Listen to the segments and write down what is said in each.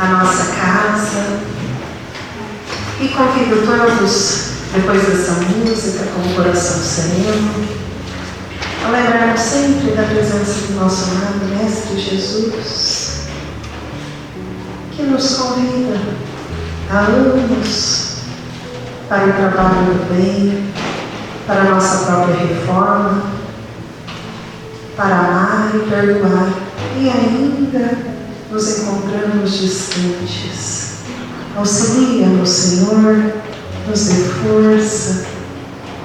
a nossa casa. E convido todos, depois dessa música, com o coração sereno, a lembrarmos sempre da presença do nosso amado Mestre Jesus, que nos convida há anos para o trabalho do bem, para a nossa própria reforma, para amar e perdoar, e ainda nos encontramos distantes. Auxilia-nos, Senhor, nos dê força,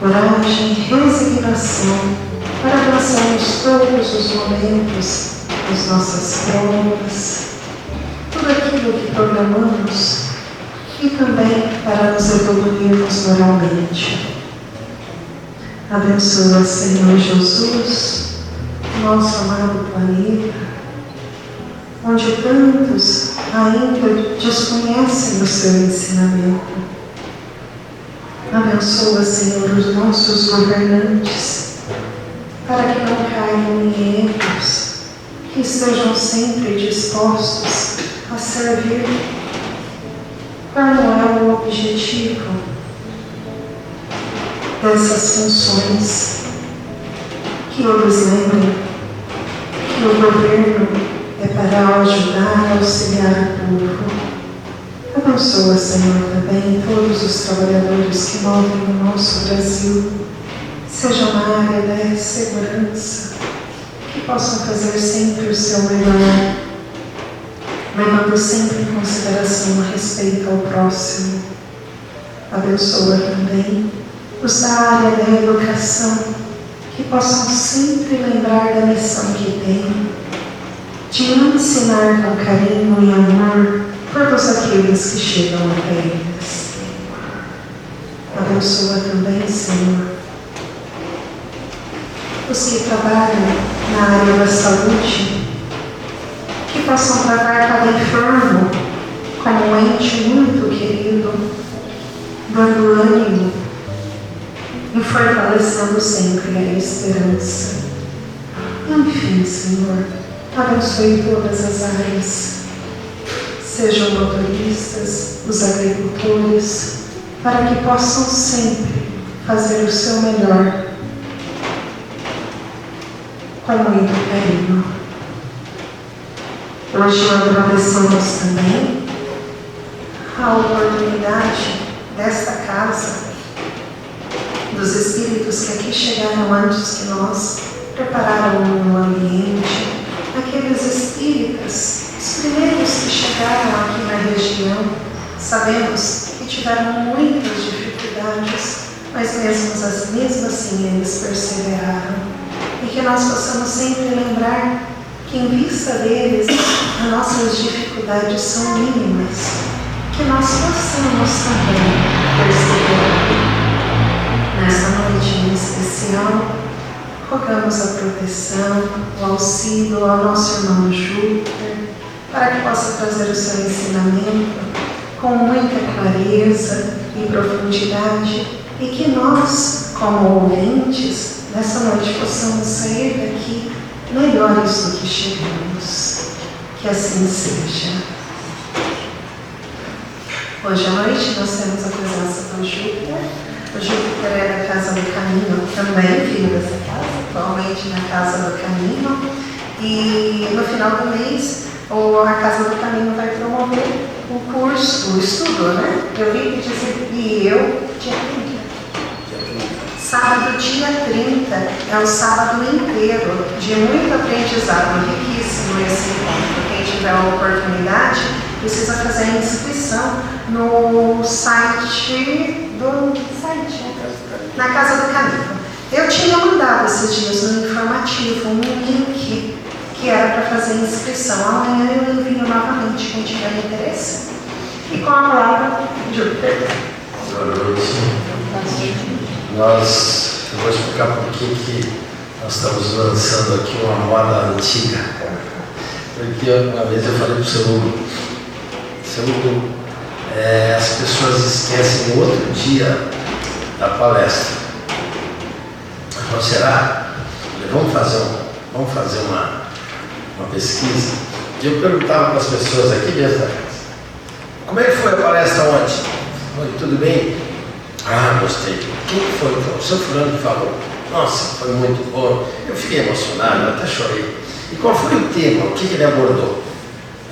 coragem e resignação para abraçarmos todos os momentos das nossas provas, tudo aquilo que programamos, e também para nos evoluirmos moralmente. Abençoa, Senhor Jesus, nosso amado planeta, onde tantos ainda desconhecem o seu ensinamento. Abençoa, Senhor, os nossos governantes, para que não caiam em erros, que estejam sempre dispostos a servir. Qual é o objetivo dessas funções? Que eles lembrem que o governo é para ajudar, auxiliar o povo. Abençoa, Senhor, também todos os trabalhadores que movem o nosso Brasil, seja na área da segurança, que possam fazer sempre o seu melhor, levando sempre em consideração o respeito ao próximo. Abençoa também os da área da educação, que possam sempre lembrar da missão que têm, de ensinar com carinho e amor todos aqueles que chegam até eles. Abençoa também, Senhor, os que trabalham na área da saúde, que possam tratar cada enfermo como um ente muito querido, dando ânimo e fortalecendo sempre a esperança. Enfim, Senhor, abençoe todas as áreas, sejam motoristas, os agricultores, para que possam sempre fazer o seu melhor, com muito carinho. Hoje agradecemos também a oportunidade desta casa, dos espíritos que aqui chegaram antes que nós, prepararam um ambiente, aqueles espíritas, os primeiros que chegaram aqui na região. Sabemos que tiveram muitas dificuldades, mas mesmo assim eles perseveraram. E que nós possamos sempre lembrar que em vista deles as nossas dificuldades são mínimas, que nós possamos também perseverar. Nessa noite em especial, rogamos a proteção, o auxílio ao nosso irmão Júpiter, para que possa trazer o seu ensinamento com muita clareza e profundidade, e que nós, como ouvintes, nessa noite possamos sair daqui melhores do que chegamos. Que assim seja. Hoje à noite nós temos a presença do Júpiter. O Júpiter é da Casa do Caminho, também filho dessa casa, atualmente na Casa do Caminho. E no final do mês, a Casa do Caminho vai promover o curso, o estudo, né? Eu vi que dizer, e eu, dia 30. Sábado, dia 30, é o sábado inteiro de muito aprendizado, riquíssimo esse encontro. Quem tiver a oportunidade, precisa fazer a inscrição no site na Casa do Caminho. Eu tinha mandado esses dias no informativo um link que era para fazer a inscrição. Amanhã eu envio novamente, quem tiver interesse. E com a palavra, Júpiter. Boa noite. Eu vou explicar por que nós estamos lançando aqui uma moda antiga. Porque uma vez eu falei para o seu Hugo, as pessoas esquecem no outro dia da palestra. Então, será? Vamos fazer uma pesquisa. E eu perguntava para as pessoas aqui mesmo da casa, Como é que foi a palestra ontem? Foi tudo bem? Ah, gostei. Quem foi? Foi o seu fulano que falou. Nossa, foi muito bom. Eu fiquei emocionado, eu até chorei. E qual foi o tema? O que ele abordou?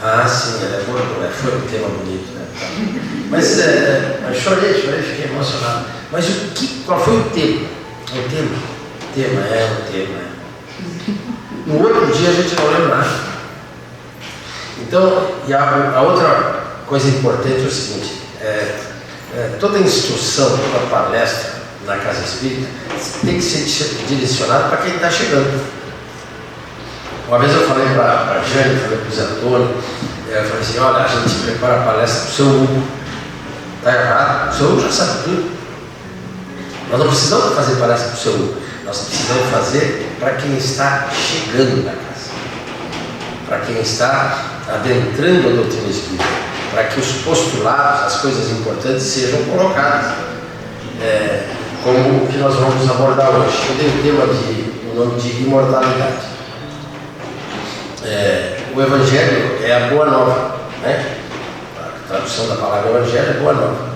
Ah, sim, ele abordou. Foi um tema bonito, né? Mas eu chorei, fiquei emocionado. Mas qual foi o tema? O tema. No outro dia a gente não lembra nada. Então, e a outra coisa importante é o seguinte, toda instrução, toda palestra na Casa Espírita tem que ser direcionada para quem está chegando. Uma vez eu falei para a Jane, falei para o Zé Antônio, eu falei assim, olha, a gente prepara a palestra para o seu Hugo. Está errado? O seu Hugo já sabe tudo. Nós não precisamos fazer palestra para o seu Hugo, nós precisamos fazer para quem está chegando na casa, para quem está adentrando a doutrina espírita, para que os postulados, as coisas importantes sejam colocadas, como o que nós vamos abordar hoje. Eu dei o nome de imortalidade. O Evangelho é a Boa Nova, né? A tradução da palavra Evangelho é Boa Nova.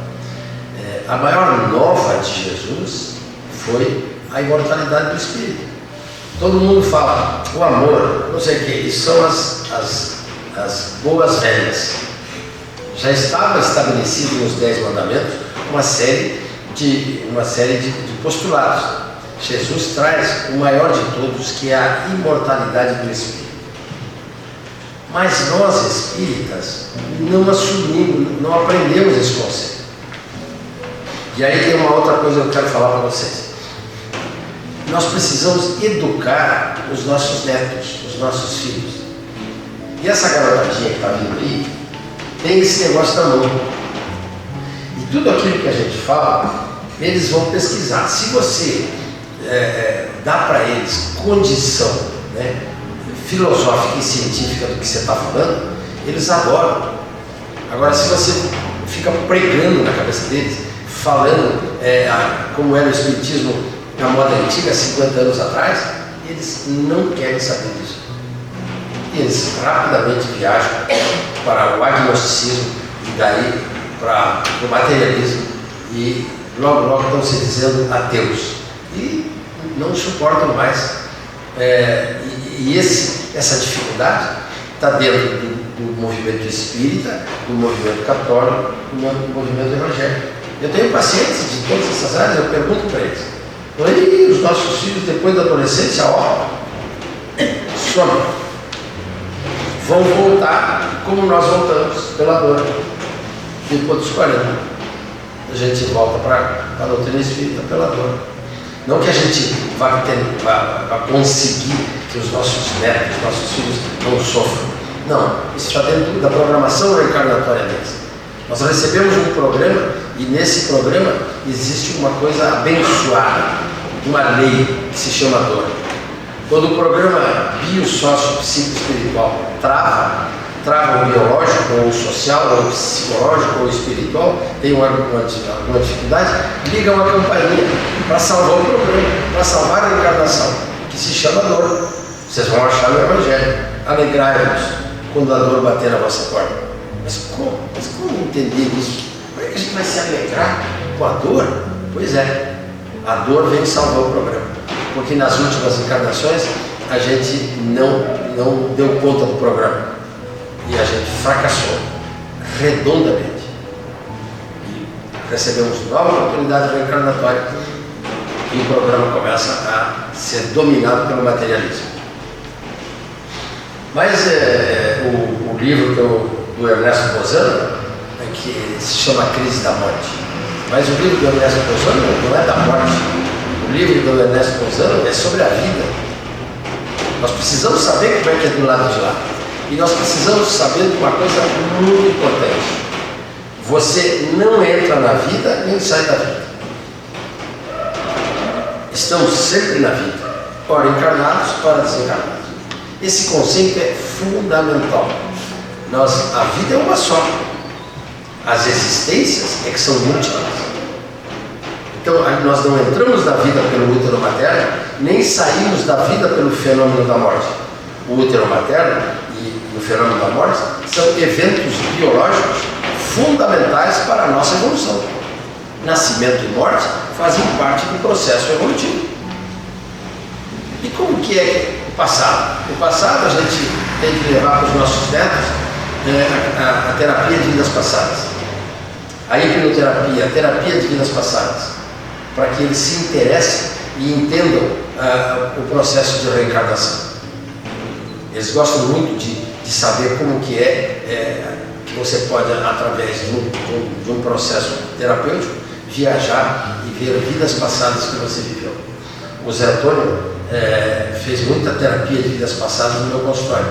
A maior nova de Jesus foi a imortalidade do Espírito. Todo mundo fala, o amor, não sei o que, isso são as boas velhas. Já estava estabelecido nos 10 mandamentos uma série de postulados. Jesus traz o maior de todos, que é a imortalidade do Espírito. Mas nós espíritas não assumimos, não aprendemos esse conceito. E aí tem uma outra coisa que eu quero falar para vocês. Nós precisamos educar os nossos netos, os nossos filhos. E essa garotadinha que está vindo aí, tem esse negócio na mão. E tudo aquilo que a gente fala, eles vão pesquisar. Se você dá para eles condição, né, filosófica e científica do que você está falando, eles adoram. Agora, se você fica pregando na cabeça deles, falando como era o Espiritismo na moda antiga, 50 anos atrás, eles não querem saber disso. E eles rapidamente viajam para o agnosticismo e daí para o materialismo e logo estão se dizendo ateus e não suportam mais. Essa dificuldade está dentro do movimento espírita, do movimento católico, do movimento evangélico. Eu tenho pacientes de todas essas áreas, eu pergunto para eles, e os nossos filhos depois da adolescência, somem, vão voltar como nós voltamos, pela dor, depois dos 40. A gente volta para a doutrina espírita pela dor. Não que a gente vá conseguir que os nossos netos, os nossos filhos não sofram. Não, isso está dentro da programação reencarnatória deles. Nós recebemos um programa e nesse programa existe uma coisa abençoada, uma lei que se chama dor. Quando o programa bio-sócio-psico-espiritual trava o biológico, ou o social, ou o psicológico, ou o espiritual, tem alguma dificuldade, liga uma campainha para salvar o problema, para salvar a encarnação, que se chama dor. Vocês vão achar no Evangelho. Alegrai-vos quando a dor bater na vossa porta. Mas como entender isso? Como é que a gente vai se alegrar com a dor? Pois é, a dor vem salvar o problema. Porque nas últimas encarnações a gente não deu conta do programa. E a gente fracassou redondamente. E recebemos nova oportunidade reencarnatória e o programa começa a ser dominado pelo materialismo. Mas o livro do Ernesto Bozano, que se chama A Crise da Morte. Mas o livro do Ernesto Bozano não é da morte. O livro do Ernesto Bozano é sobre a vida. Nós precisamos saber como é que é do lado de lá. E nós precisamos saber de uma coisa muito importante. Você não entra na vida nem sai da vida. Estamos sempre na vida, ora encarnados, ora desencarnados. Esse conceito é fundamental. A vida é uma só. As existências é que são múltiplas. Então, nós não entramos na vida pelo útero materno, nem saímos da vida pelo fenômeno da morte. O útero materno e o fenômeno da morte são eventos biológicos fundamentais para a nossa evolução. Nascimento e morte fazem parte do processo evolutivo. E como que é o passado? O passado a gente tem que levar para os nossos netos a terapia de vidas passadas, a hipnoterapia, a terapia de vidas passadas, para que eles se interessem e entendam o processo de reencarnação. Eles gostam muito de saber como que que você pode, através de um processo terapêutico, viajar e ver vidas passadas que você viveu. O Zé Antônio fez muita terapia de vidas passadas no meu consultório.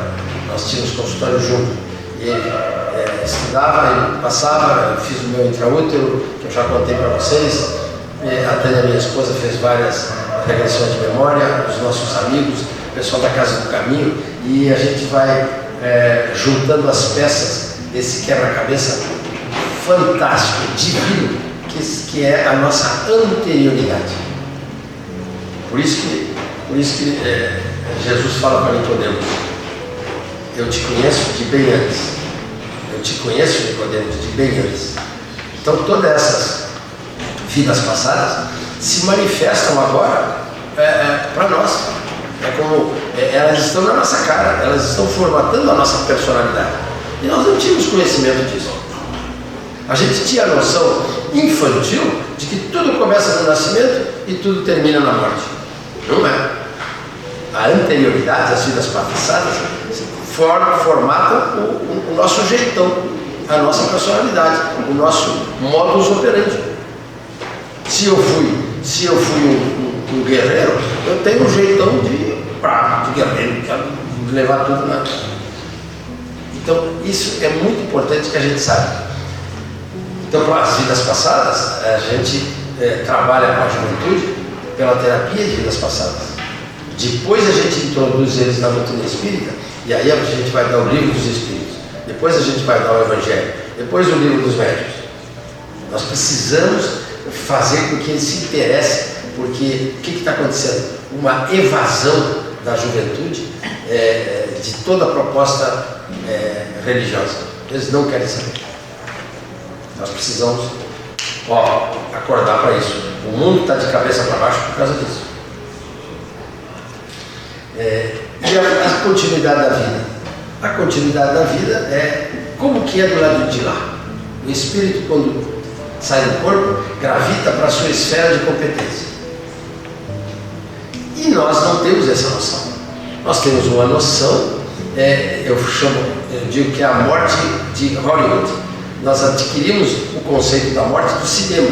Nós tínhamos consultório junto. Ele estudava, ele passava, eu fiz o meu intraútero, que eu já contei para vocês. A Tânia, minha esposa, fez várias regressões de memória, os nossos amigos, o pessoal da Casa do Caminho, e a gente vai juntando as peças desse quebra-cabeça fantástico, divino, que é a nossa anterioridade. Por isso que Jesus fala para Nicodemos: eu te conheço de bem antes. Eu te conheço, Nicodemos, de bem antes. Então todas essas vidas passadas se manifestam agora para nós. É como elas estão na nossa cara, elas estão formatando a nossa personalidade. E nós não tínhamos conhecimento disso. A gente tinha a noção infantil de que tudo começa no nascimento e tudo termina na morte. Não é. A anterioridade, as vidas passadas, formatam o nosso jeitão, a nossa personalidade, o nosso modus operandi. Se eu fui um guerreiro, eu tenho um jeitão de guerreiro, quero levar tudo na... Então, isso é muito importante que a gente saiba. Então, para as vidas passadas, a gente trabalha com a juventude pela terapia de vidas passadas. Depois a gente introduz eles na doutrina espírita, e aí a gente vai dar o livro dos espíritos. Depois a gente vai dar o evangelho. Depois o livro dos médiuns. Nós precisamos fazer com que eles se interessem, porque o que está acontecendo? Uma evasão da juventude de toda a proposta religiosa. Eles não querem saber. Nós precisamos acordar para isso. O mundo está de cabeça para baixo por causa disso. E a continuidade da vida? A continuidade da vida é como que é do lado de lá. O espírito, quando sai do corpo, gravita para a sua esfera de competência. E nós não temos essa noção. Nós temos uma noção, eu digo que é a morte de Hollywood. Nós adquirimos o conceito da morte do cinema.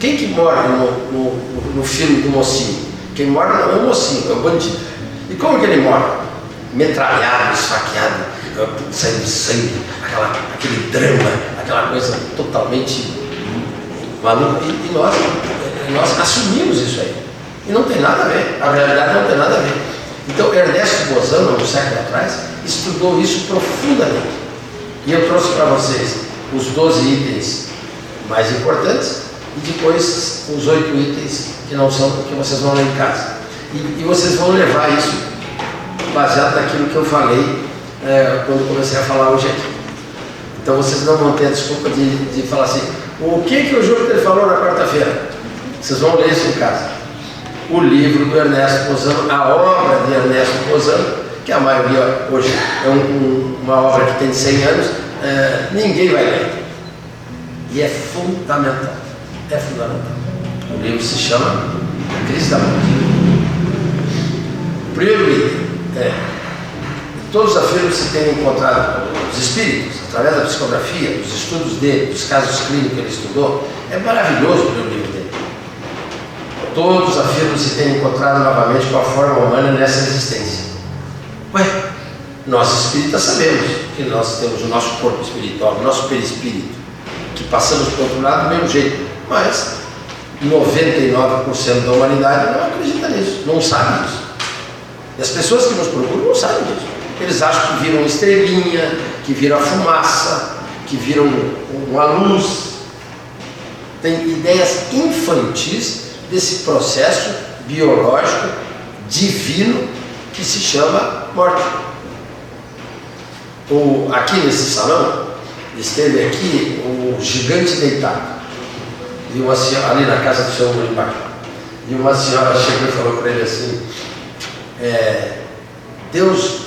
Quem que morre no filme do mocinho? Quem morre não é o mocinho, é o bandido. E como que ele morre? Metralhado, esfaqueado, saindo sangue, aquele drama, aquela coisa totalmente maluca. E nós assumimos isso aí. E não tem nada a ver, a realidade não tem nada a ver. Então, Ernesto Bozano, um século atrás, estudou isso profundamente. E eu trouxe para vocês os 12 itens mais importantes e depois os 8 itens que não são, que vocês vão ler em casa. E vocês vão levar isso baseado naquilo que eu falei quando comecei a falar hoje aqui. Então vocês não vão ter a desculpa de falar assim: o que o Júpiter falou na quarta-feira? Vocês vão ler isso em casa. O livro do Ernesto Bozano, a obra de Ernesto Bozano, que a maioria hoje é uma obra que tem 100 anos, ninguém vai ler. E é fundamental. É fundamental. O livro se chama A Crise da Morte. O primeiro item todos os afirmos se têm encontrado os espíritos, através da psicografia, dos estudos dele, dos casos clínicos que ele estudou. É maravilhoso o primeiro livro dele. Todos os afirmos se têm encontrado novamente com a forma humana nessa existência. Ué, nós espíritas sabemos que nós temos o nosso corpo espiritual, o nosso perispírito, que passamos para o outro lado do mesmo jeito, mas 99% da humanidade não acredita nisso, não sabe disso. E as pessoas que nos procuram não sabem disso. Eles acham que viram estrelinha, que viram a fumaça, que viram uma luz. Tem ideias infantis desse processo biológico divino que se chama morte. Aqui nesse salão esteve aqui o gigante deitado. E uma senhora, ali na casa do senhor embaixo. E uma senhora chegou e falou para ele assim, Deus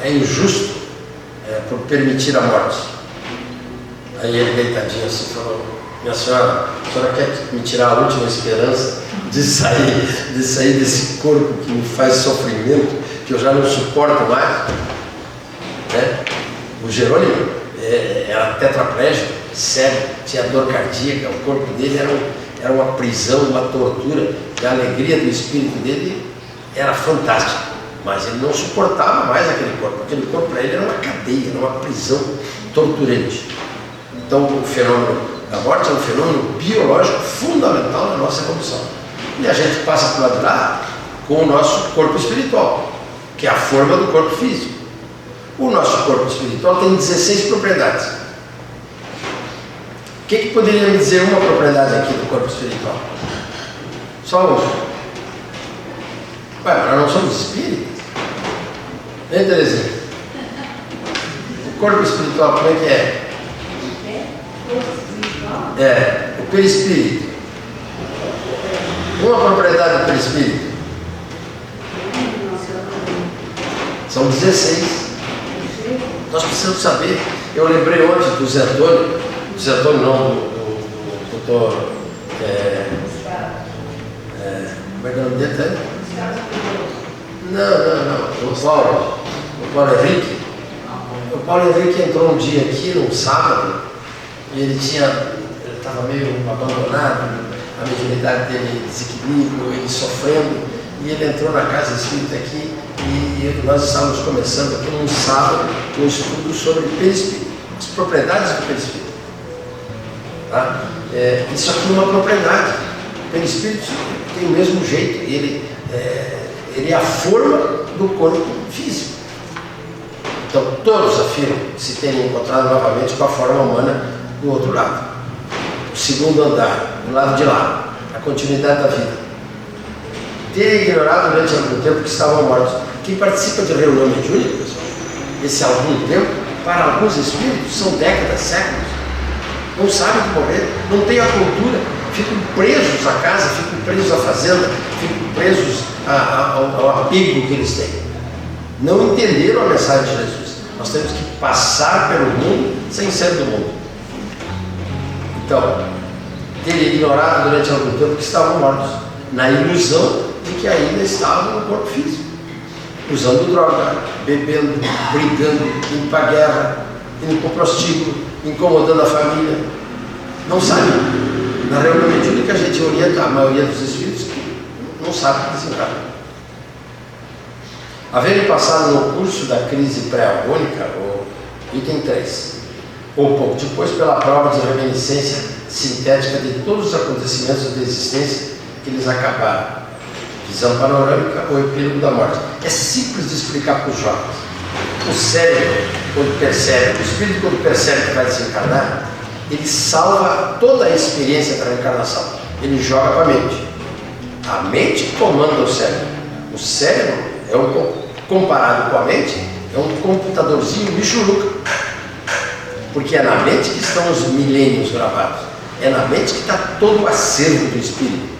é injusto por permitir a morte. Aí ele deitadinho assim falou, minha senhora, a senhora quer me tirar a última esperança de sair desse corpo que me faz sofrimento, que eu já não suporto mais? Né? O Jerônimo era tetraplégico, cego, tinha dor cardíaca, o corpo dele era uma prisão, uma tortura, e a alegria do espírito dele era fantástica, mas ele não suportava mais aquele corpo para ele era uma cadeia, era uma prisão torturante. Então o fenômeno da morte é um fenômeno biológico fundamental na nossa evolução, e a gente passa para o lado de lá com o nosso corpo espiritual, que é a forma do corpo físico. O nosso corpo espiritual tem 16 propriedades. O que poderia me dizer uma propriedade aqui do corpo espiritual? Só uma. Ué, nós não somos espíritos? Hein, Terezinha? O corpo espiritual, como é que é? O perispírito. Uma propriedade do perispírito. São 16. Nós precisamos saber. Eu lembrei ontem do Zé Antônio não, do doutor. Como é que é o nome dele? Não. O Paulo Henrique. O Paulo Henrique entrou um dia aqui, num sábado, e ele estava meio abandonado, a mediunidade dele desequilíbrio, ele sofrendo, e ele entrou na casa espírita aqui, e nós estávamos começando aqui num sábado um estudo sobre perispírito, as propriedades do perispírito. Tá? Isso aqui é uma propriedade. O perispírito tem o mesmo jeito, ele é a forma do corpo físico. Então todos afirmam se terem encontrado novamente com a forma humana do outro lado. O segundo andar, do lado de lá, a continuidade da vida. Ter ignorado durante algum tempo que estavam mortos. Quem participa de reunião mediúnica, pessoal, esse algum tempo, para alguns espíritos, são décadas, séculos. Não sabem de morrer, não têm a cultura, ficam presos à casa, ficam presos à fazenda, ficam presos ao apego que eles têm. Não entenderam a mensagem de Jesus. Nós temos que passar pelo mundo sem ser do mundo. Então, ter ignorado durante algum tempo que estavam mortos, na ilusão de que ainda estavam no corpo físico, usando droga, bebendo, brigando, indo para a guerra, indo para o prostíbulo, incomodando a família. Não sabem. Na reunião mediúnica a gente orienta a maioria dos espíritos que não sabem desencarnar. Havendo passado no curso da crise pré-agônica, o item 3, ou pouco depois, pela prova de reminiscência sintética de todos os acontecimentos da existência que lhes acabaram. Visão panorâmica ou epílogo da morte. É simples de explicar para os jovens. O cérebro, quando percebe, o espírito quando percebe que vai desencarnar, ele salva toda a experiência da reencarnação. Ele joga para a mente. A mente comanda o cérebro. O cérebro comparado com a mente, é um computadorzinho michuruca. Porque é na mente que estão os milênios gravados. É na mente que está todo o acervo do espírito.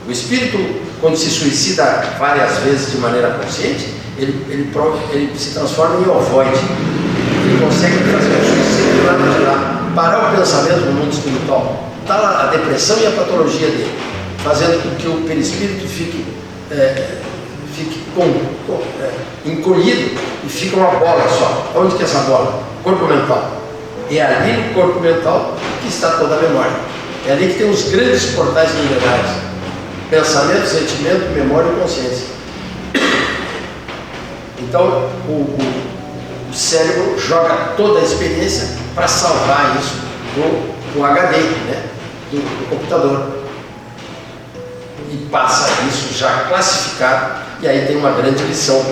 O espírito, quando se suicida várias vezes de maneira consciente, ele se transforma em ovoide. Ele consegue fazer o suicídio do lado de lá, parar o pensamento no mundo espiritual. Está lá a depressão e a patologia dele, fazendo com que o perispírito fique encolhido e fica uma bola só. Onde que é essa bola? Corpo mental. É ali no corpo mental que está toda a memória. É ali que tem os grandes portais minerais: pensamento, sentimento, memória e consciência. Então o cérebro joga toda a experiência para salvar isso do HD, né? do computador, e passa isso já classificado. E aí tem uma grande lição.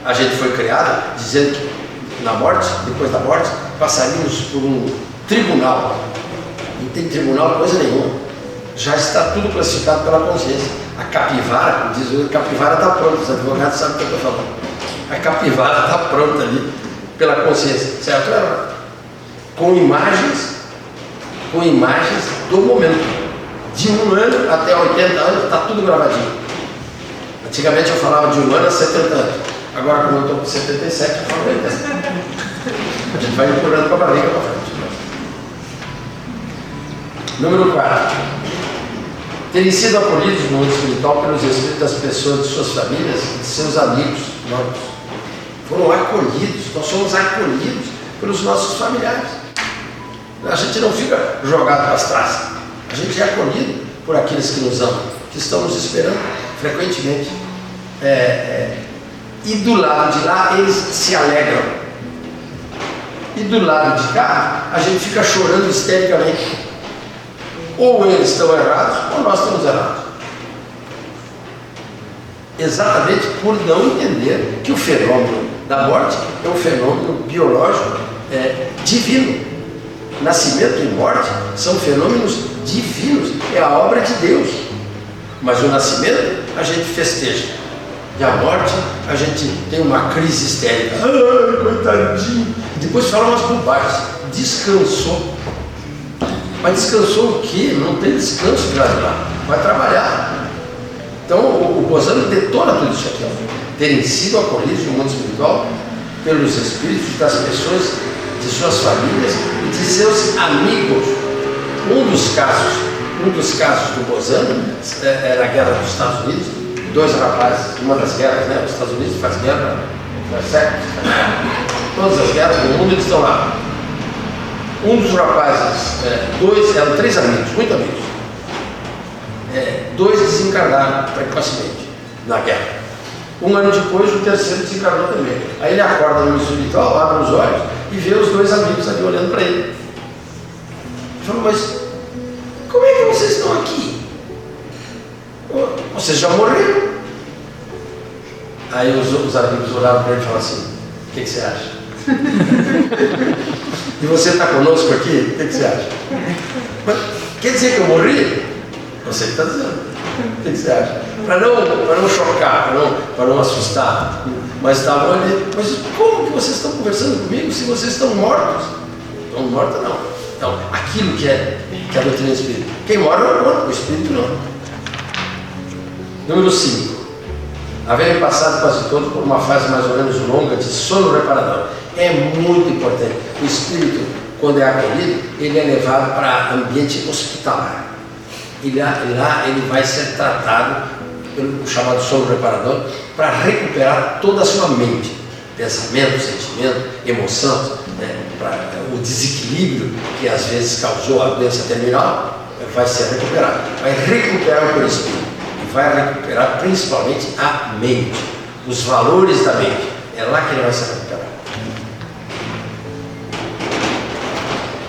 A gente foi criado dizendo que na morte, depois da morte, passaríamos por um tribunal. Não tem tribunal coisa nenhuma. Já está tudo classificado pela consciência. A capivara, como diz o capivara está pronta, os advogados sabem o que eu estou falando. A capivara está pronta ali pela consciência, certo ou errado? Com imagens do momento. De 1 ano até 80 anos, está tudo gravadinho. Antigamente eu falava de 1 ano a 70 anos. Agora, como eu estou com 77, eu falo 80. A gente vai empurrando com a barriga para frente. Número 4. Terem sido acolhidos no mundo espiritual pelos espíritos das pessoas, de suas famílias e de seus amigos mortos. Foram acolhidos, nós somos acolhidos pelos nossos familiares. A gente não fica jogado para as traças. A gente é acolhido por aqueles que nos amam, que estão nos esperando frequentemente. E do lado de lá eles se alegram. E do lado de cá a gente fica chorando histericamente. Ou eles estão errados, ou nós estamos errados. Exatamente por não entender que o fenômeno da morte é um fenômeno biológico divino. Nascimento e morte são fenômenos divinos, é a obra de Deus. Mas o nascimento a gente festeja, e a morte a gente tem uma crise histérica. Ai, coitadinho. E depois fala umas bobagens. Descansou. Mas descansou o quê? Não tem descanso de lá. Vai trabalhar. Então o Bozano detona tudo isso aqui. Terem sido acolhidos no mundo espiritual pelos espíritos das pessoas, de suas famílias e de seus amigos. Um dos casos do Bozano era a guerra dos Estados Unidos. 2 rapazes, uma das guerras, né? Os Estados Unidos faz guerra faz séculos. Todas as guerras do mundo eles estão lá. Um dos rapazes, eram 3 amigos, muito amigos. 2 desencarnaram precocemente na guerra. 1 ano depois, o terceiro desencarnou também. Aí ele acorda no espiritual, abre os olhos e vê os 2 amigos ali olhando para ele. Ele falou, mas como é que vocês estão aqui? Vocês já morreram? Aí os amigos olharam para ele e falaram assim, o que você acha? E você está conosco aqui? O que você acha? Mas, quer dizer que eu morri? Você está dizendo. O que você acha? Para não chocar, para não assustar. Mas estavam ali. Mas como que vocês estão conversando comigo se vocês estão mortos? Estão mortos não. Então, aquilo que é a doutrina espírita. Quem mora não é morto, o espírito não. Número 5. Haverem passado quase todos por uma fase mais ou menos longa de sono reparador. É muito importante. O espírito, quando é acolhido, ele é levado para ambiente hospitalar. E lá ele vai ser tratado pelo chamado sono reparador para recuperar toda a sua mente. Pensamento, sentimento, emoção, o desequilíbrio que às vezes causou a doença terminal vai ser recuperado. Vai recuperar o perispírito e vai recuperar principalmente a mente, os valores da mente. É lá que ele vai ser recuperado.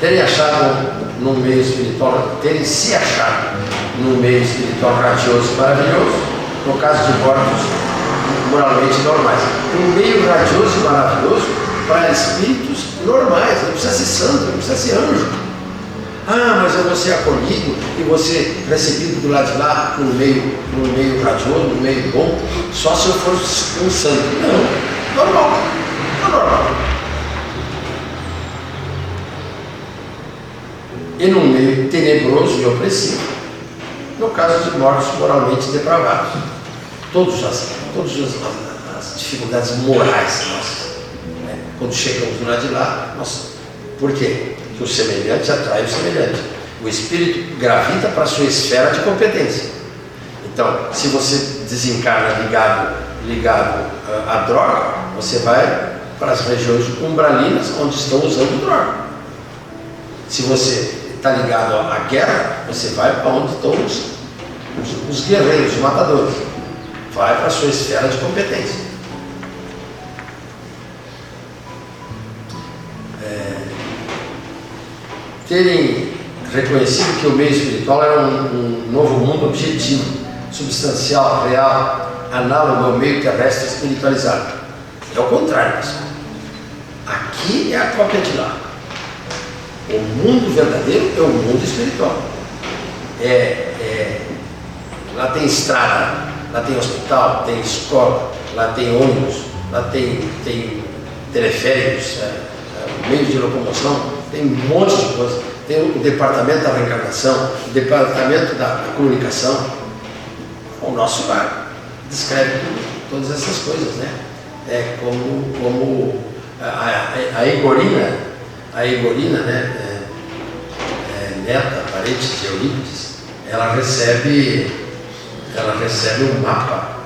Terem se achado num meio espiritual radioso e maravilhoso, no caso de mortos moralmente normais. Um meio radioso e maravilhoso para espíritos normais, não precisa ser santo, não precisa ser anjo. Ah, mas eu vou ser acolhido e vou ser recebido do lado de lá num meio radioso, num meio bom, só se eu for um santo. Não, normal. E num meio tenebroso e opressivo, no caso de mortos moralmente depravados. Todas as dificuldades morais nossas. Né? Quando chegamos do lado de lá, por quê? Porque o semelhante atrai o semelhante. O espírito gravita para a sua esfera de competência. Então, se você desencarna ligado à droga, você vai para as regiões umbralinas onde estão usando droga. Se você está ligado à guerra, você vai para onde estão os guerreiros, os matadores. Vai para a sua esfera de competência. Terem reconhecido que o meio espiritual era um novo mundo objetivo, substancial, real, análogo ao meio terrestre espiritualizado. É o contrário, pessoal. Aqui é a cópia de lá. O mundo verdadeiro é o mundo espiritual. Lá tem estrada, lá tem hospital, tem escola, lá tem ônibus, lá tem teleféricos, meios de locomoção, tem um monte de coisa. Tem o departamento da reencarnação, o departamento da comunicação. O nosso lar descreve todas essas coisas, né? Como a Egorina, né? Neta, parente de Eurípides, ela recebe um mapa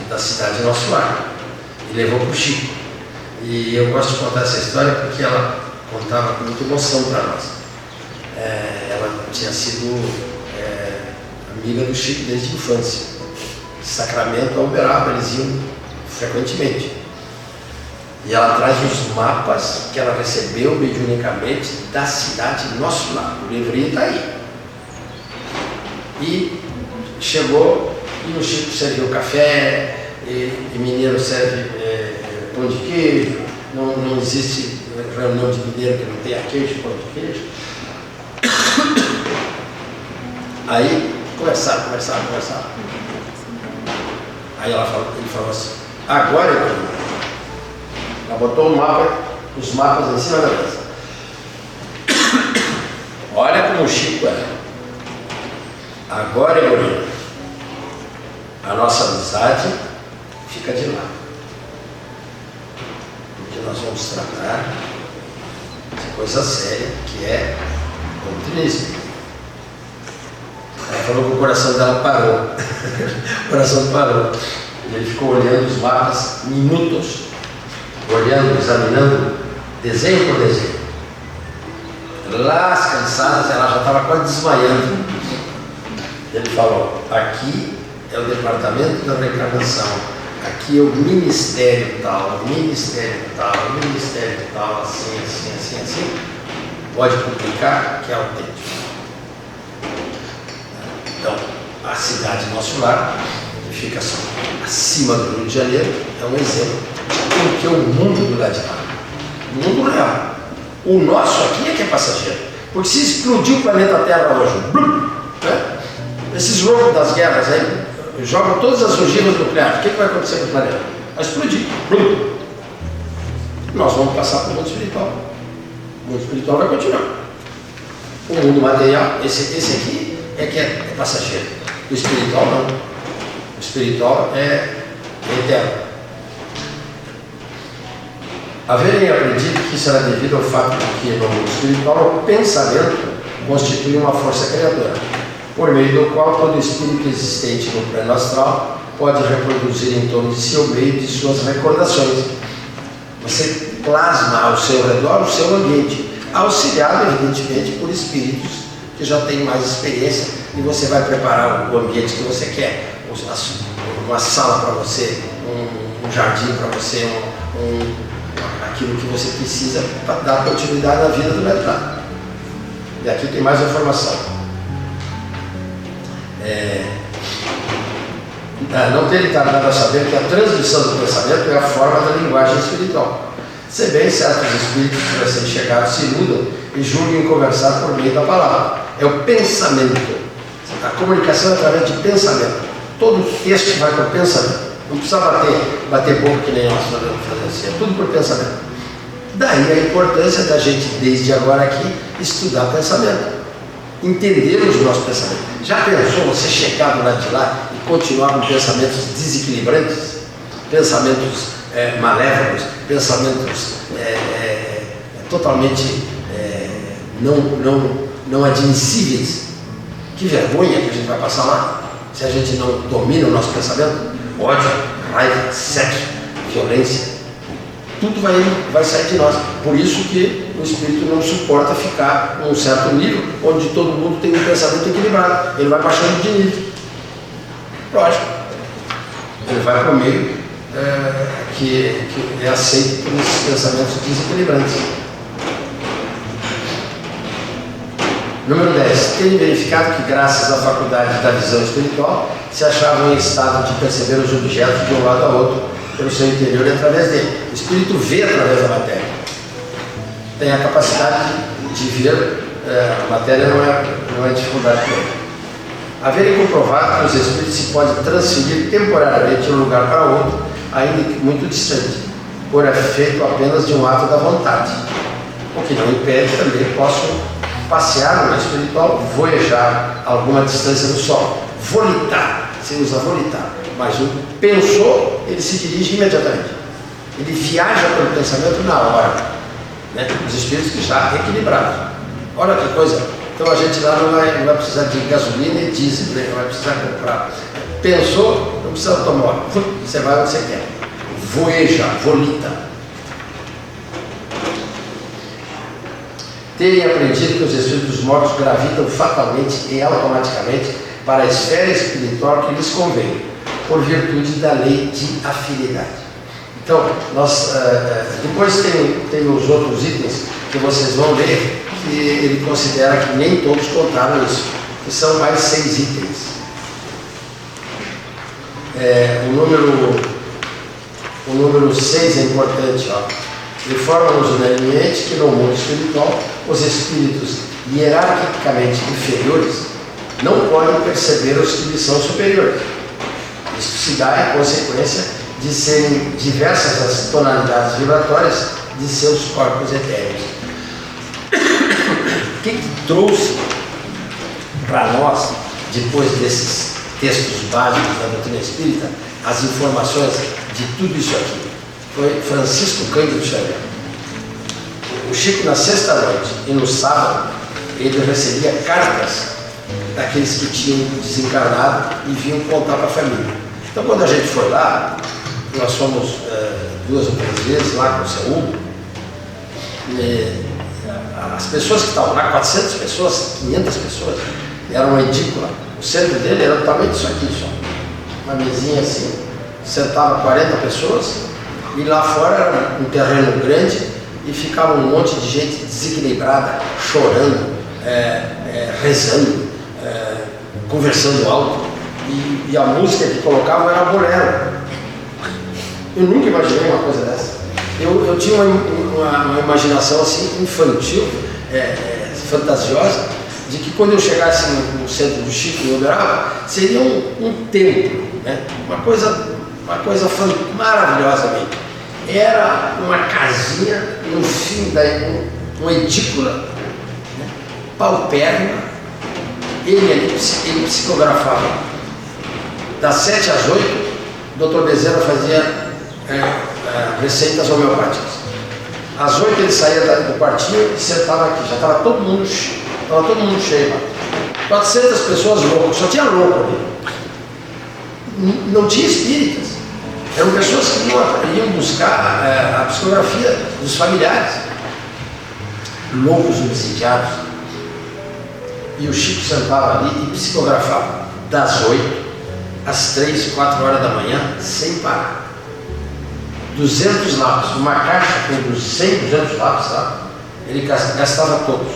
da cidade Nosso Lar e levou para o Chico. E eu gosto de contar essa história porque ela contava com muita emoção para nós. Ela tinha sido amiga do Chico desde a infância. Sacramento, a Uberaba, eles iam frequentemente. E ela traz os mapas que ela recebeu mediunicamente da cidade Nosso Lar. O livrinho está aí. E chegou e o Chico serviu café, e mineiro serve pão de queijo. Não existe reunião de mineiro que não tenha queijo, pão de queijo. Aí conversaram. Aí ele falou assim, agora ela botou os mapas em cima da mesa. Olha como o Chico é. Agora, a nossa amizade fica de lado. Porque nós vamos tratar de coisa séria, que é doutrinismo. Ela falou que o coração dela parou. O coração parou. E ele ficou olhando os mapas minutos, olhando, examinando, desenho por desenho. Lá, cansadas, ela já estava quase desmaiando. Ele falou, aqui é o departamento da reencarnação, aqui é o ministério tal, assim. Pode publicar, que é autêntico. Então, a cidade Nosso Lar, que fica acima do Rio de Janeiro, é um exemplo do que é o mundo do lado de lá. O mundo real. O nosso aqui é que é passageiro. Porque se explodir o planeta Terra hoje, blum, né? Esses loucos das guerras aí jogam todas as ogivas nucleares, o que vai acontecer com o planeta? Vai explodir. Blum. Nós vamos passar para o mundo espiritual. O mundo espiritual vai continuar. O mundo material, esse aqui é que é passageiro. O espiritual não. O espiritual é eterno. Haverem aprendido que isso era devido ao fato de que no mundo espiritual o pensamento constitui uma força criadora, por meio do qual todo espírito existente no plano astral pode reproduzir em torno de si o meio de suas recordações. Você plasma ao seu redor o seu ambiente, auxiliado evidentemente por espíritos que já têm mais experiência, e você vai preparar o ambiente que você quer, uma sala para você, um jardim para você, aquilo que você precisa para dar continuidade à vida do mestrado. E aqui tem mais informação. Não ter tardado a saber que a transmissão do pensamento é a forma da linguagem espiritual. Se bem certos espíritos recém-chegados se iludam e julguem conversar por meio da palavra. É o pensamento. A comunicação é através de pensamento. Todo texto vai por pensamento. Não precisa bater boca que nem nós podemos fazer assim. É tudo por pensamento. Daí a importância da gente, desde agora aqui, estudar pensamento. Entendermos o nosso pensamento. Já pensou você chegar do lado de lá e continuar com pensamentos desequilibrantes? Pensamentos malévolos, pensamentos totalmente não admissíveis? Que vergonha que a gente vai passar lá, se a gente não domina o nosso pensamento. Ódio, raiva, sexo, violência, tudo vai sair de nós. Por isso que o espírito não suporta ficar num certo nível onde todo mundo tem um pensamento equilibrado. Ele vai baixando de nível. Lógico. Ele vai para o meio que é aceito por esses pensamentos desequilibrantes. Número 10. Tenho verificado que, graças à faculdade da visão espiritual, se achavam em estado de perceber os objetos de um lado a outro pelo seu interior e através dele. O espírito vê através da matéria. Tem a capacidade de ver, a matéria não é dificuldade para ele. Haverem comprovado que os espíritos se podem transferir temporariamente de um lugar para outro, ainda que muito distante. por efeito apenas de um ato da vontade, o que não impede também posso passear no meio espiritual, voejar a alguma distância do Sol, volitar, se usa volitar, mas o pensou, ele se dirige imediatamente, ele viaja pelo pensamento na hora, né? Os espíritos já equilibrados. Olha que coisa, então a gente lá não vai precisar de gasolina e diesel, né? Não vai precisar comprar. Pensou, não precisa automóvel, você vai onde você quer, voeja, volita. Terem aprendido que os espíritos mortos gravitam fatalmente e automaticamente para a esfera espiritual que lhes convém, por virtude da lei de afinidade. Então, depois tem os outros itens que vocês vão ler, que ele considera que nem todos contaram isso, que são mais 6 itens. O número 6 é importante, ó. Informa-nos unanimemente que no mundo espiritual os espíritos hierarquicamente inferiores não podem perceber os que lhes são superiores. Isso se dá em consequência de serem diversas as tonalidades vibratórias de seus corpos etéreos. O que trouxe para nós, depois desses textos básicos da doutrina espírita, as informações de tudo isso aqui? Foi Francisco Cândido Xavier. O Chico, na sexta-noite e no sábado, ele recebia cartas daqueles que tinham desencarnado e vinham contar para a família. Então, quando a gente foi lá, nós fomos 2 ou 3 vezes lá com o seu Hugo, as pessoas que estavam lá, 400 pessoas, 500 pessoas, era uma edícula. O centro dele era do tamanho disso aqui só. Uma mesinha assim, sentava 40 pessoas, e lá fora era um terreno grande e ficava um monte de gente desequilibrada, chorando, rezando, conversando alto. E a música que colocavam era bolero. Eu nunca imaginei uma coisa dessa. Eu tinha uma imaginação assim infantil, fantasiosa, de que quando eu chegasse no centro do Chico e Uberaba, seria um templo, né? Uma coisa maravilhosamente. Era uma casinha no fim uma edícula, né? Paupérrima. Ele psicografava das 7 às 8. O Dr. Bezerra fazia receitas homeopáticas. Às 8 ele saía do quartinho e sentava aqui. Já estava todo mundo cheio lá. 400 pessoas loucas, só tinha louco ali. Não tinha espíritas. Eram pessoas que iam buscar a psicografia dos familiares, loucos obsidiados. E o Chico sentava ali e psicografava das 8 às 3, 4 horas da manhã, sem parar. 200 lápis, uma caixa com 100, 200 lápis, tá? Ele gastava todos.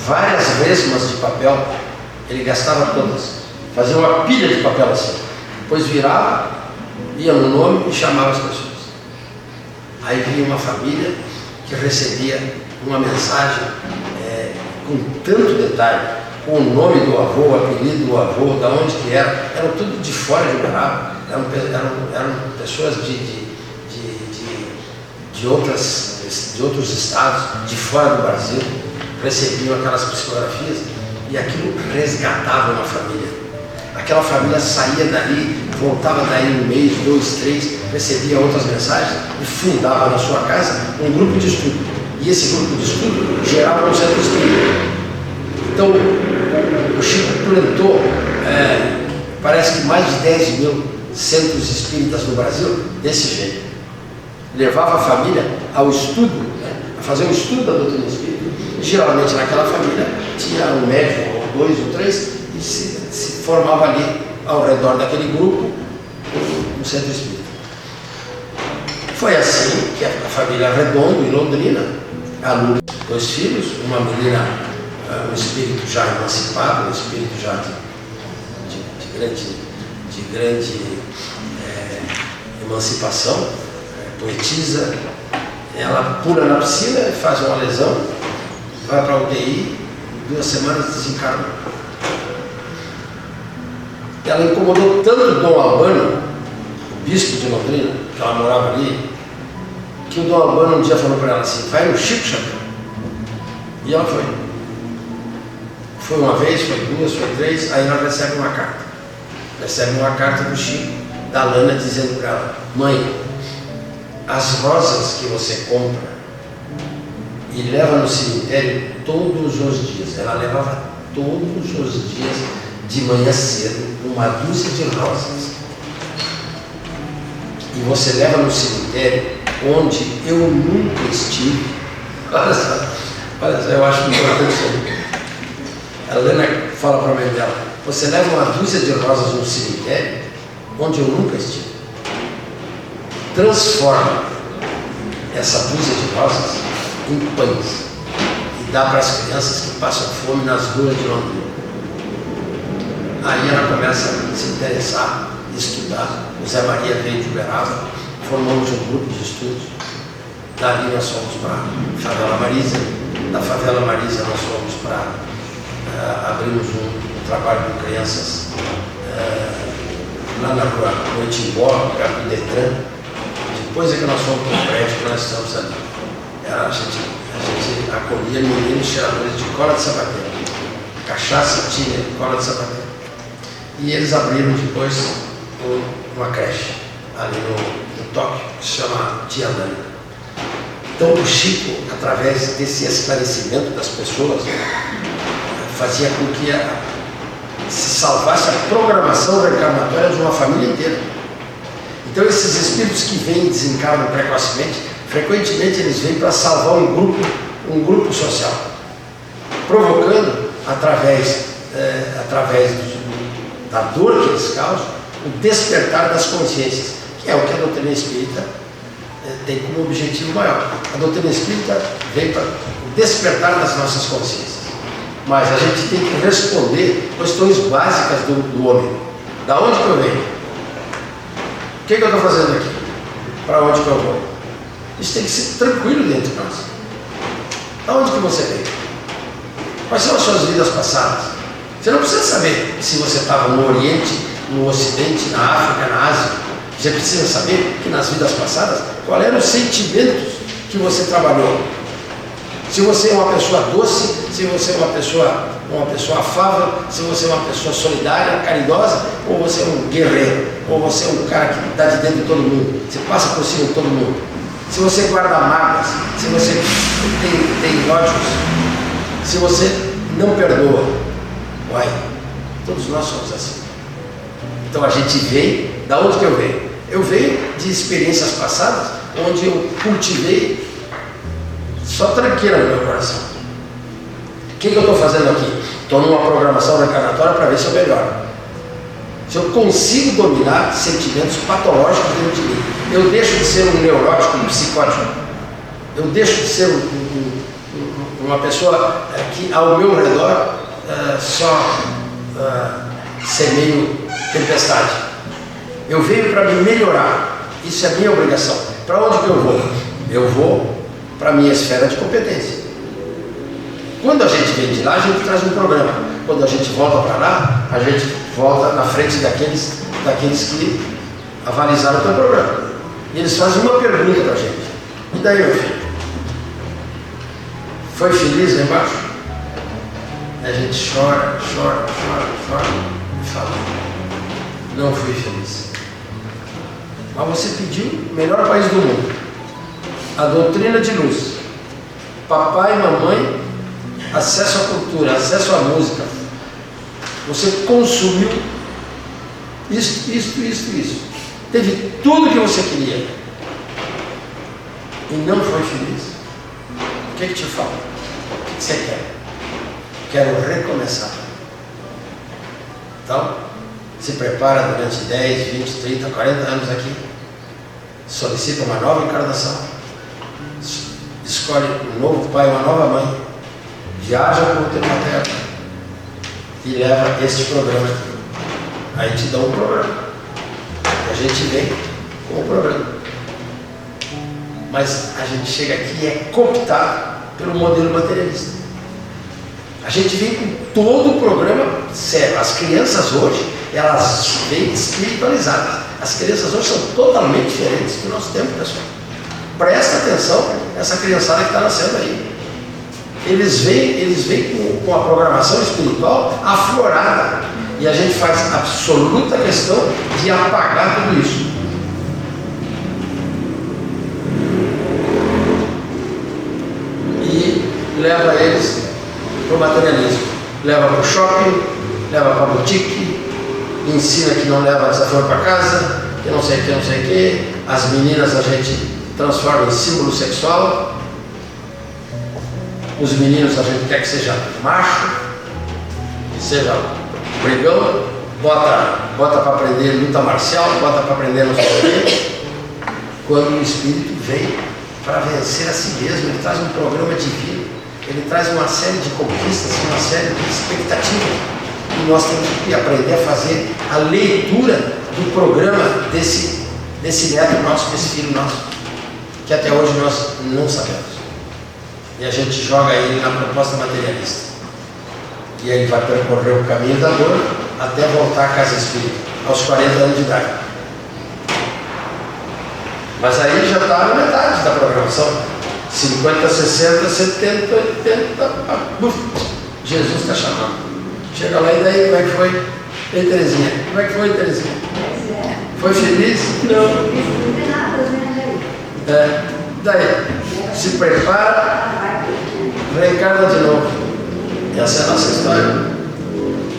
Várias resmas de papel, ele gastava todas. Fazia uma pilha de papel assim. Depois virava, ia no nome e chamava as pessoas. Aí vinha uma família que recebia uma mensagem com tanto detalhe, com o nome do avô, o apelido do avô, da onde que era, eram tudo de fora de Uberaba, eram pessoas de outros estados, de fora do Brasil, recebiam aquelas psicografias e aquilo resgatava uma família. Aquela família saía dali, voltava daí 1 mês, 2, 3, recebia outras mensagens e fundava na sua casa um grupo de estudo. E esse grupo de estudo gerava um centro espírita. Então, o Chico plantou, parece que mais de 10 mil centros espíritas no Brasil, desse jeito. Levava a família ao estudo, né, a fazer um estudo da doutrina espírita. E geralmente naquela família tinha um médico, ou 2 ou 3, e se formava ali, ao redor daquele grupo, um centro espírita. Foi assim que a família Redondo, em Londrina, aluno 2 filhos, uma menina, um espírito já emancipado, um espírito já de grande emancipação, poetisa. Ela pula na piscina, faz uma lesão, vai para a UTI, 2 semanas desencarnou. Ela incomodou tanto Dom Albano, o bispo de Londrina, que ela morava ali, que o Dom Albano um dia falou para ela assim, vai no Chico Xavier. E ela foi. Foi uma vez, foi duas, foi três, aí ela recebe uma carta. Recebe uma carta do Chico, da Lana, dizendo para ela, mãe, as rosas que você compra e leva no cemitério todos os dias, ela levava todos os dias de manhã cedo uma dúzia de rosas. E você leva no cemitério onde eu nunca estive. Olha só, eu acho importante isso aí. A Helena fala para a mãe dela, você leva uma dúzia de rosas no cemitério onde eu nunca estive. Transforma essa dúzia de rosas em pães e dá para as crianças que passam fome nas ruas de Londrina. Aí ela começa a se interessar, estudar. O Zé Maria veio de Uberaba, formamos um grupo de estudos. Dali nós fomos para a Favela Marisa, da Favela Marisa nós fomos para abrimos um trabalho com crianças lá na rua Noitimbó, perto do Detran. Depois é que nós fomos para o prédio que nós estamos ali. A gente acolhia meninos cheiradores de cola de sapateiro, cachaça, tinha cola de sapateiro. E eles abriram depois uma creche ali no Tóquio, que se chama Tia Dani. Então o Chico, através desse esclarecimento das pessoas, fazia com que se salvasse a programação reencarnatória de uma família inteira. Então esses espíritos que vêm e desencarnam precocemente, frequentemente eles vêm para salvar um grupo social, provocando, através da dor que eles causam, o despertar das consciências, que é o que a doutrina espírita tem como objetivo maior. A doutrina espírita vem para o despertar das nossas consciências. Mas a gente tem que responder questões básicas do homem. Da onde que eu venho? O que eu estou fazendo aqui? Para onde que eu vou? Isso tem que ser tranquilo dentro de nós. Da onde que você veio? Quais são as suas vidas passadas? Você não precisa saber se você estava no Oriente, no Ocidente, na África, na Ásia. Você precisa saber que nas vidas passadas, quais eram os sentimentos que você trabalhou. Se você é uma pessoa doce, se você é uma pessoa afável, se você é uma pessoa solidária, caridosa, ou você é um guerreiro, ou você é um cara que dá de dentro de todo mundo, você passa por cima de todo mundo. Se você guarda mágoas, se você tem ódios, se você não perdoa, uai, todos nós somos assim. Então a gente vem, da onde que eu venho? Eu venho de experiências passadas, onde eu cultivei só tranqueira no meu coração. O que eu estou fazendo aqui? Estou numa programação reencarnatória para ver se eu melhoro. Se eu consigo dominar sentimentos patológicos dentro de mim. Eu deixo de ser um neurótico, um psicótico. Eu deixo de ser uma pessoa que ao meu redor só semeio tempestade. Eu venho para me melhorar. Isso é minha obrigação. Para onde que eu vou? Eu vou para a minha esfera de competência. Quando a gente vem de lá, a gente traz um programa. Quando a gente volta para lá, a gente volta na frente daqueles que avalizaram o teu programa. E eles fazem uma pergunta para a gente. E daí, meu filho? Foi feliz lá embaixo? E a gente chora e fala, não fui feliz. Mas você pediu o melhor país do mundo. A doutrina de luz. Papai e mamãe, acesso à cultura, acesso à música. Você consumiu isso. Teve tudo que você queria. E não foi feliz. O que te falta? O que você quer? Quero recomeçar. Então, se prepara durante 10, 20, 30, 40 anos aqui. Solicita uma nova encarnação. Escolhe um novo pai, uma nova mãe. Viaja com o teu materno. E leva este programa aqui. Aí te dá um programa. A gente vem com o programa. Mas a gente chega aqui e é cooptado pelo modelo materialista. A gente vem com todo o programa sério. As crianças hoje, elas vêm espiritualizadas. As crianças hoje são totalmente diferentes do nosso tempo, pessoal. presta atenção nessa criançada que está nascendo aí. Eles vêm com a programação espiritual aflorada. E a gente faz absoluta questão de apagar tudo isso. E leva eles para o materialismo. Leva para o shopping, leva para a boutique, ensina que não leva desaforo para casa, que não sei o que, não sei o que. As meninas a gente transforma em símbolo sexual. Os meninos a gente quer que seja macho, que seja brigão, bota para aprender luta marcial, bota para aprender não sei o quê. Quando o Espírito vem para vencer a si mesmo, ele traz um programa divino, ele traz uma série de conquistas, uma série de expectativas. E nós temos que aprender a fazer a leitura do programa desse neto nosso, desse filho nosso, que até hoje nós não sabemos. E a gente joga ele na proposta materialista. E ele vai percorrer o caminho da dor até voltar à casa espírita, aos 40 anos de idade. Mas aí já está na metade da programação. 50, 60, 70, 80, Jesus está chamando. Chega lá e daí, como é que foi? Ei, Terezinha, como é que foi, Terezinha? Foi feliz? Não. Daí, se prepara, reencarna de novo. Essa é a nossa história.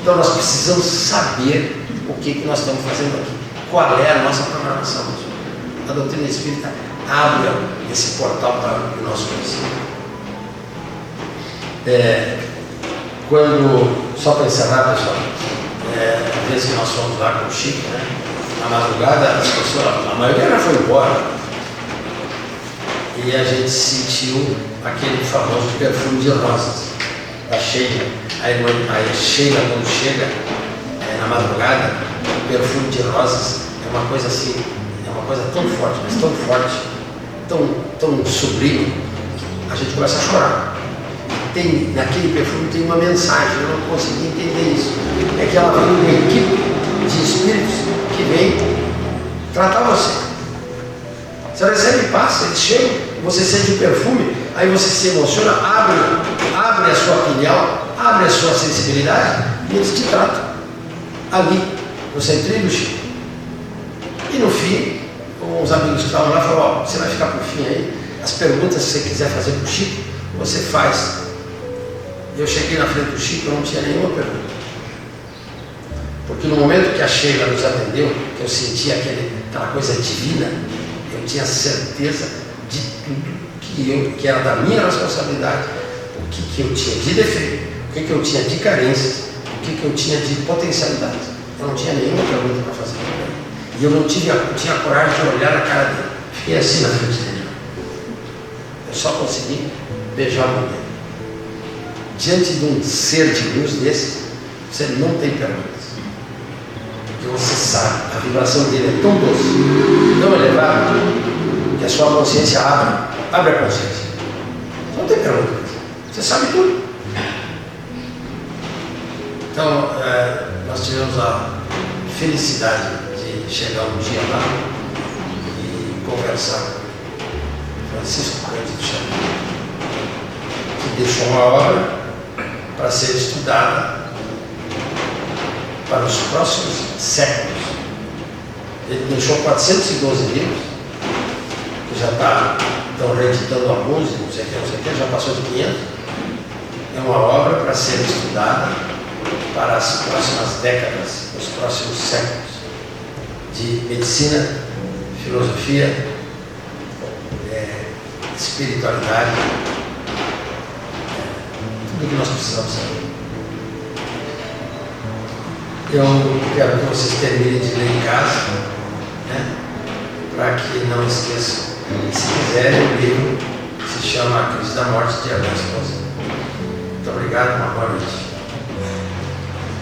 Então nós precisamos saber o que nós estamos fazendo aqui. Qual é a nossa programação? A doutrina espírita abre esse portal para o nosso conhecimento. Só para encerrar, pessoal, a vez que nós fomos lá com o Chico, né, na madrugada, as pessoas, a maioria já foi embora. E a gente sentiu aquele famoso perfume de rosas da Sheila. A Sheila, quando chega na madrugada, o perfume de rosas é uma coisa assim, é uma coisa tão forte, mas tão forte, tão sublime, a gente começa a chorar. Naquele perfume tem uma mensagem, eu não consegui entender isso. É que ela vem de uma equipe de espíritos que vem tratar você. Você recebe paz, eles chegam, você sente o perfume, aí você se emociona, abre a sua pineal, abre a sua sensibilidade e eles te tratam ali, no centrinho do Chico. E no fim, os amigos que estavam lá falaram: ó, você vai ficar por fim aí, as perguntas que você quiser fazer para o Chico, você faz. Eu cheguei na frente do Chico, eu não tinha nenhuma pergunta. Porque no momento que a Sheila nos atendeu, que eu senti aquela coisa divina, eu tinha certeza de tudo que era da minha responsabilidade, o que eu tinha de defeito, o que eu tinha de carências, o que eu tinha de potencialidade. Eu não tinha nenhuma pergunta para fazer para ele. E eu não tinha coragem de olhar na cara dele. Fiquei assim na frente dele. Eu só consegui beijar a mão dele. Diante de um ser de luz desses, você não tem perguntas. Porque você sabe, a vibração dele é tão doce, tão elevada, que a sua consciência abre a consciência. Você não tem perguntas. Você sabe tudo. Então, nós tivemos a felicidade de chegar um dia lá e conversar com Francisco Cândido Xavier, que deixou uma obra para ser estudada para os próximos séculos. Ele deixou 412 livros, que já estão reeditando alguns, não sei o que, já passou de 500. É uma obra para ser estudada para as próximas décadas, os próximos séculos, de medicina, filosofia, espiritualidade, tudo que nós precisamos saber. Eu quero que vocês terminem de ler em casa, né, para que não esqueçam. Se quiserem, o livro se chama A Crise da Morte, de Ernesto Posé. Muito obrigado, uma boa noite.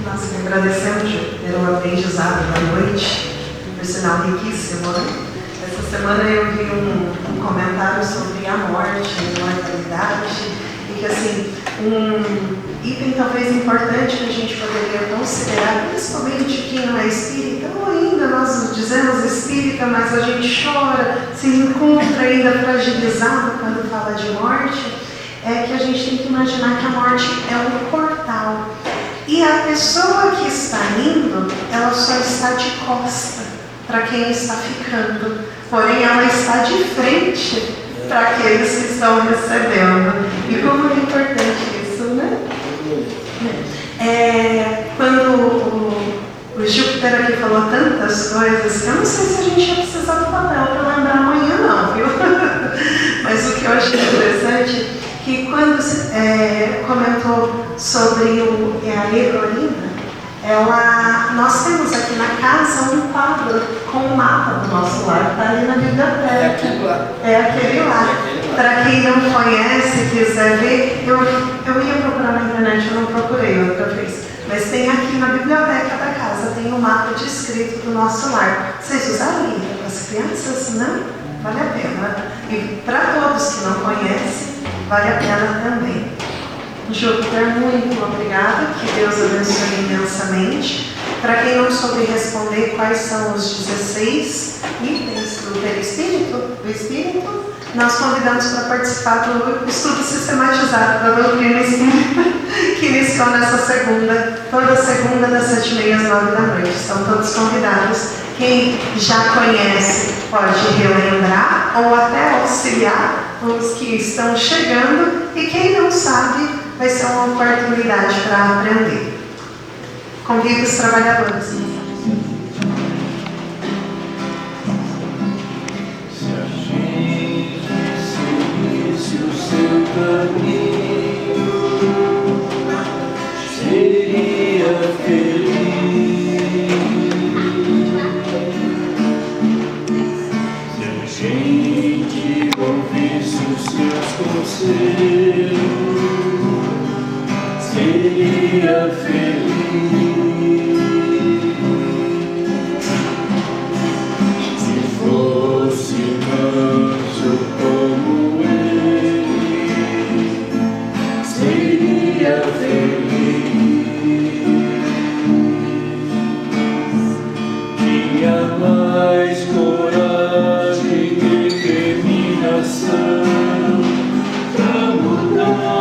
Nós que agradecemos pelo aprendizado da noite, por sinal riquíssimo, né? Essa semana eu vi um comentário sobre a morte, a imortalidade, e que assim, um item talvez importante que a gente poderia considerar, principalmente quem não é espírita, ou ainda nós dizemos espírita, mas a gente chora, se encontra ainda fragilizado quando fala de morte, é que a gente tem que imaginar que a morte é um portal. E a pessoa que está indo, ela só está de costa para quem está ficando, porém ela está de frente para aqueles que estão recebendo. E como é importante isso, né? Quando o Júpiter aqui falou tantas coisas, eu não sei se a gente ia precisar do papel para lembrar amanhã não, viu? Mas o que eu achei interessante, que quando comentou sobre a Evelina, nós temos aqui na casa um quadro com o mapa do nosso lar, está ali na biblioteca. É aquele lá. É aquele lá. Para quem não conhece, quiser ver, eu ia procurar na internet, eu não procurei outra vez. Mas tem aqui na biblioteca da casa, tem um mapa descrito do nosso lar. Vocês usariam para as crianças? Não? Vale a pena. E para todos que não conhecem, vale a pena também. Júpiter, muito obrigada, que Deus abençoe imensamente. Para quem não soube responder quais são os 16 itens do perispírito, nós convidamos para participar do estudo sistematizado da doutrina espírita, que iniciou nessa segunda, toda segunda das 7h30 às 9h. Estão todos convidados. Quem já conhece pode relembrar ou até auxiliar os que estão chegando, e quem não sabe vai ser uma oportunidade para aprender. Convido os trabalhadores. Se a gente seguisse o seu caminho, seria feliz. Se a gente ouvisse os seus conselhos, seria feliz. Se fosse manso como ele, seria feliz. Tinha mais coragem e determinação para mudar.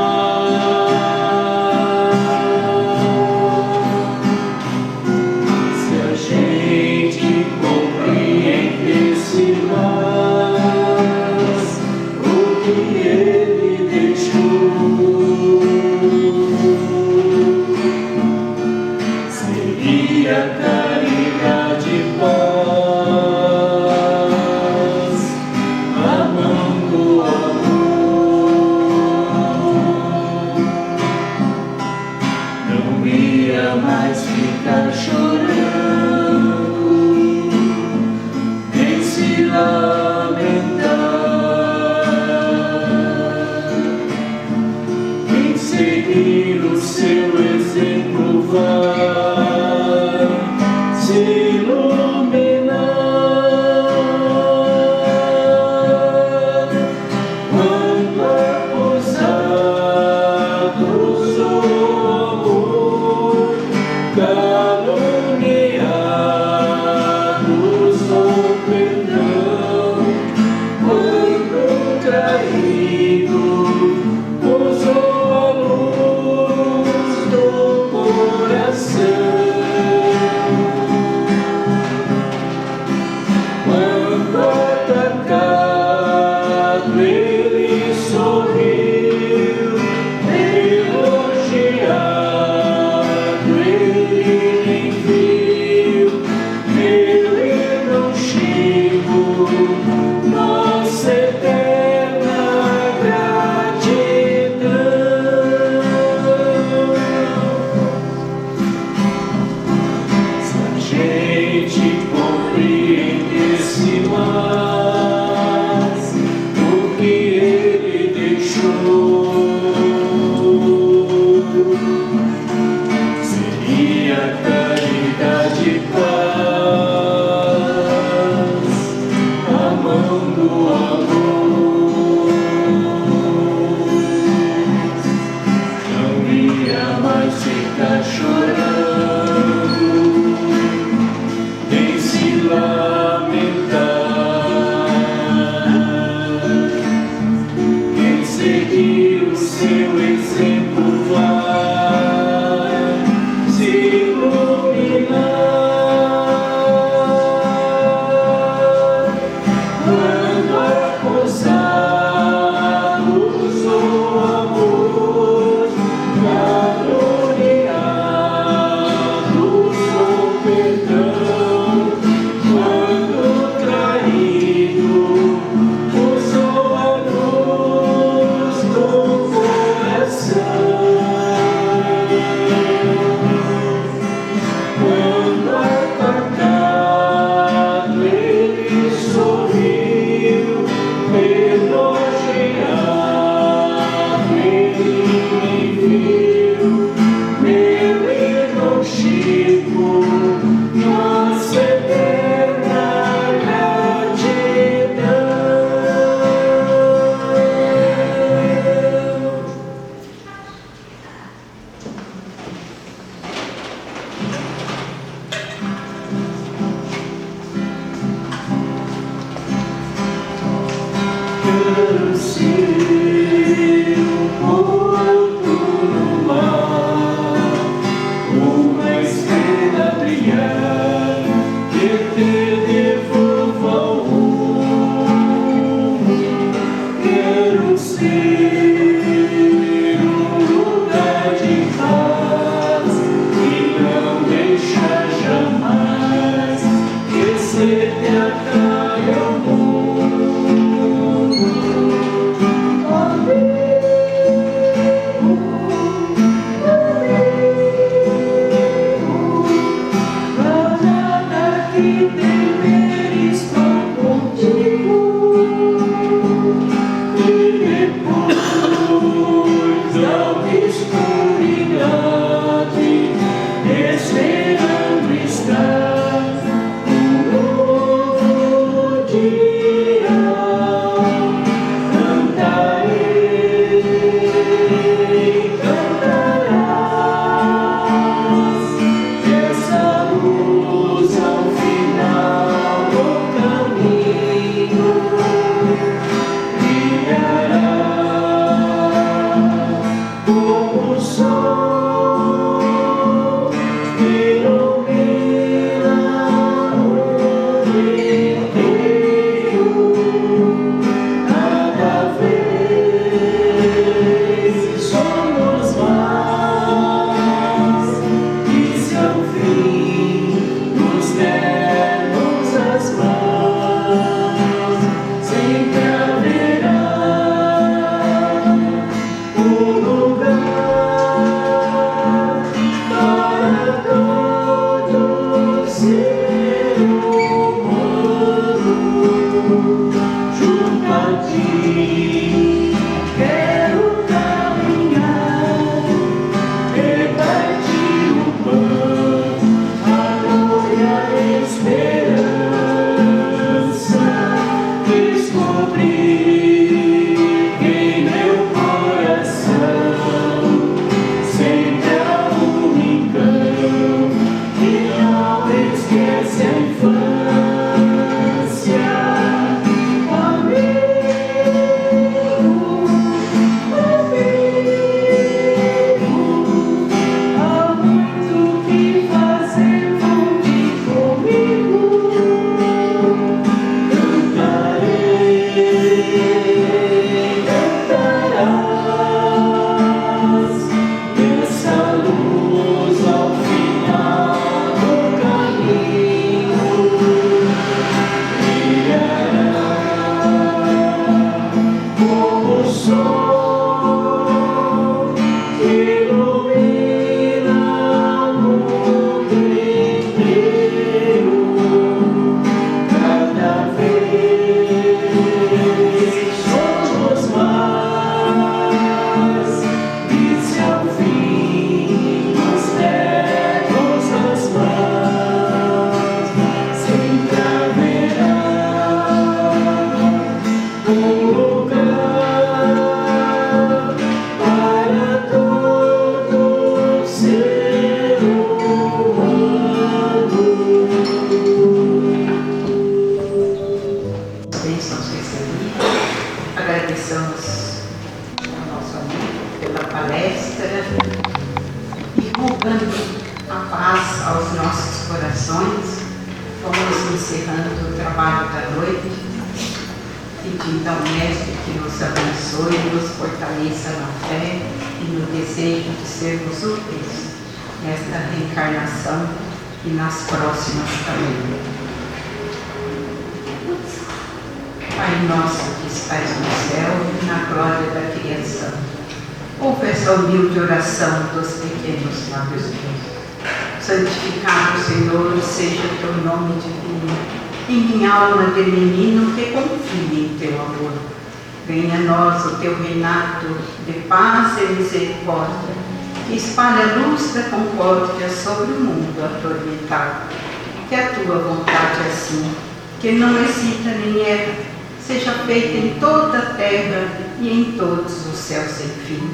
Caído, usou a luz do fica chorando, em se lamentar. Quem seguir o seu exemplo vai se iluminar. Quando alcançarmos o amor, gloriar rogando a paz aos nossos corações, vamos encerrando o trabalho da noite, pedindo ao Mestre que nos abençoe, nos fortaleça na fé e no desejo de sermos úteis nesta reencarnação e nas próximas também. Pai nosso que estais no céu, na glória da criação, ouve essa humilde oração dos pequenos lábios meus. Santificado, Senhor, seja o teu nome divino, em minha alma de menino que confia em teu amor. Venha a nós o teu reinado de paz e misericórdia, que espalha a luz da concórdia sobre o mundo atormentado. Que a tua vontade assim, que não hesita nem erra, seja feita em toda a terra e em todos os céus sem fim.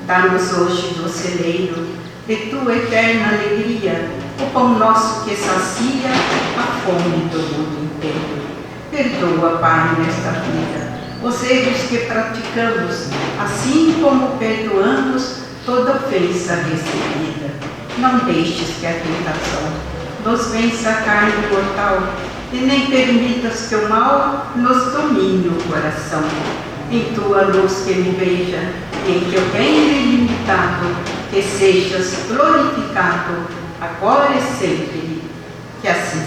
Dá-nos hoje do celeiro de tua eterna alegria, o pão nosso que sacia a fome do mundo inteiro. Perdoa, Pai, nesta vida, os erros que praticamos, assim como perdoamos toda ofensa recebida. Não deixes que a tentação nos vença a carne mortal, e nem permitas que o mal nos domine o coração. Em tua luz que me veja, e em teu bem ilimitado, que sejas glorificado, agora e sempre. Que assim